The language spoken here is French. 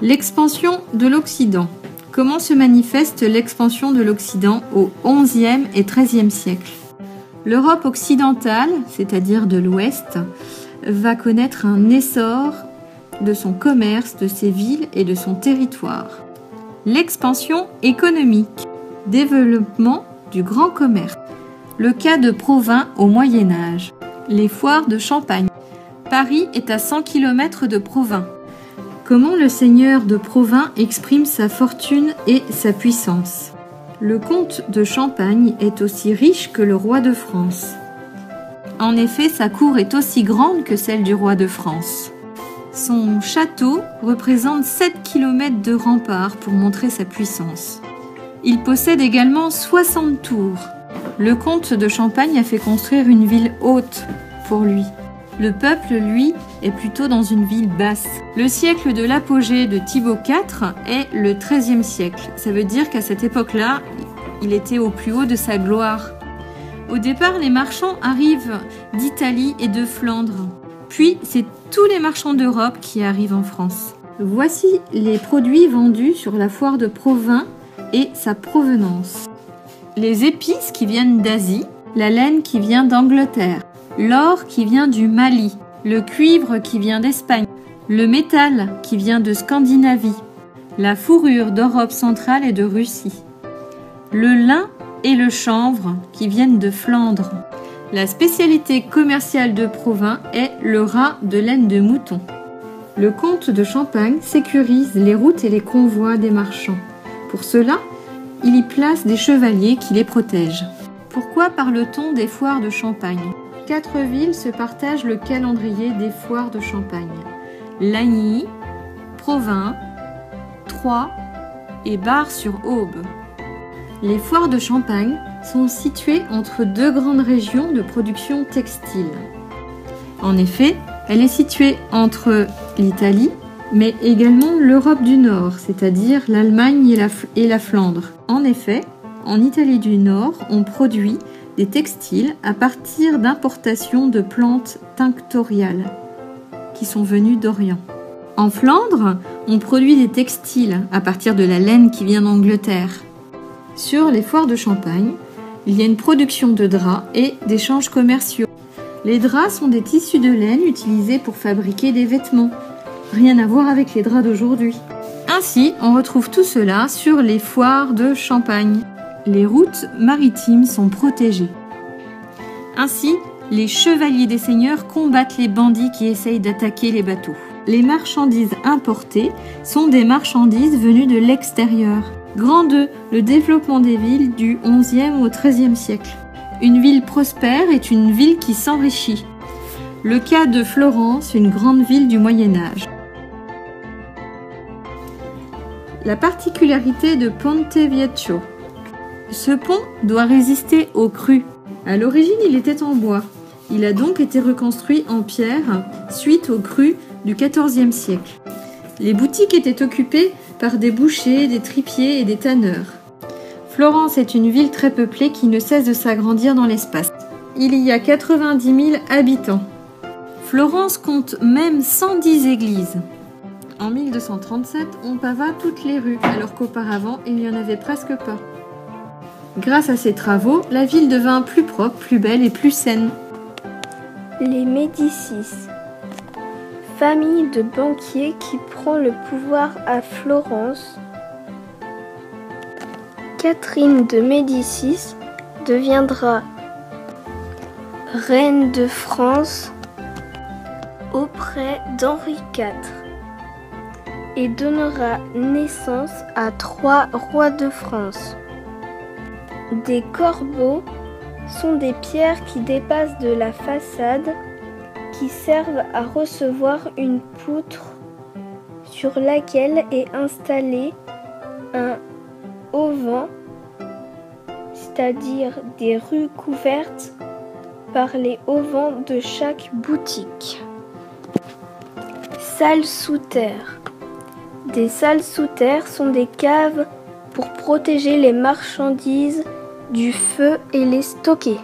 L'expansion de l'Occident. Comment se manifeste l'expansion de l'Occident au XIe et XIIIe siècle? L'Europe occidentale, c'est-à-dire de l'Ouest, va connaître un essor de son commerce, de ses villes et de son territoire. L'expansion économique. Développement du grand commerce. Le cas de Provins au Moyen Âge. Les foires de Champagne. Paris est à 100 km de Provins. Comment le seigneur de Provins exprime sa fortune et sa puissance? Le comte de Champagne est aussi riche que le roi de France. En effet, sa cour est aussi grande que celle du roi de France. Son château représente 7 km de remparts pour montrer sa puissance. Il possède également 60 tours. Le comte de Champagne a fait construire une ville haute pour lui. Le peuple, lui, est plutôt dans une ville basse. Le siècle de l'apogée de Thibaut IV est le XIIIe siècle. Ça veut dire qu'à cette époque-là, il était au plus haut de sa gloire. Au départ, les marchands arrivent d'Italie et de Flandre. Puis, c'est tous les marchands d'Europe qui arrivent en France. Voici les produits vendus sur la foire de Provins et sa provenance. Les épices qui viennent d'Asie, la laine qui vient d'Angleterre, l'or qui vient du Mali, le cuivre qui vient d'Espagne, le métal qui vient de Scandinavie, la fourrure d'Europe centrale et de Russie, le lin et le chanvre qui viennent de Flandre. La spécialité commerciale de Provins est le rat de laine de mouton. Le comte de Champagne sécurise les routes et les convois des marchands. Pour cela, il y place des chevaliers qui les protègent. Pourquoi parle-t-on des foires de Champagne? 4 villes se partagent le calendrier des foires de Champagne. Lagny, Provins, Troyes et Bar-sur-Aube. Les foires de Champagne sont situées entre 2 grandes régions de production textile. En effet, elle est située entre l'Italie, mais également l'Europe du Nord, c'est-à-dire l'Allemagne et la Flandre. En effet, en Italie du Nord, on produit des textiles à partir d'importations de plantes tinctoriales qui sont venues d'Orient. En Flandre, on produit des textiles à partir de la laine qui vient d'Angleterre. Sur les foires de Champagne, il y a une production de draps et d'échanges commerciaux. Les draps sont des tissus de laine utilisés pour fabriquer des vêtements. Rien à voir avec les draps d'aujourd'hui. Ainsi, on retrouve tout cela sur les foires de Champagne. Les routes maritimes sont protégées. Ainsi, les chevaliers des seigneurs combattent les bandits qui essayent d'attaquer les bateaux. Les marchandises importées sont des marchandises venues de l'extérieur. Grand 2, le développement des villes du XIe au XIIIe siècle. Une ville prospère est une ville qui s'enrichit. Le cas de Florence, une grande ville du Moyen Âge. La particularité de Ponte Vecchio. Ce pont doit résister aux crues. À l'origine, il était en bois. Il a donc été reconstruit en pierre suite aux crues du XIVe siècle. Les boutiques étaient occupées par des bouchers, des tripiers et des tanneurs. Florence est une ville très peuplée qui ne cesse de s'agrandir dans l'espace. Il y a 90 000 habitants. Florence compte même 110 églises. En 1237, on pava toutes les rues, alors qu'auparavant, il n'y en avait presque pas. Grâce à ces travaux, la ville devint plus propre, plus belle et plus saine. Les Médicis. Famille de banquiers qui prend le pouvoir à Florence. Catherine de Médicis deviendra reine de France auprès d'Henri IV et donnera naissance à 3 rois de France. Des corbeaux sont des pierres qui dépassent de la façade qui servent à recevoir une poutre sur laquelle est installé un auvent, c'est-à-dire des rues couvertes par les auvents de chaque boutique. Salles sous terre. Des salles sous terre sont des caves pour protéger les marchandises du feu et les stocker.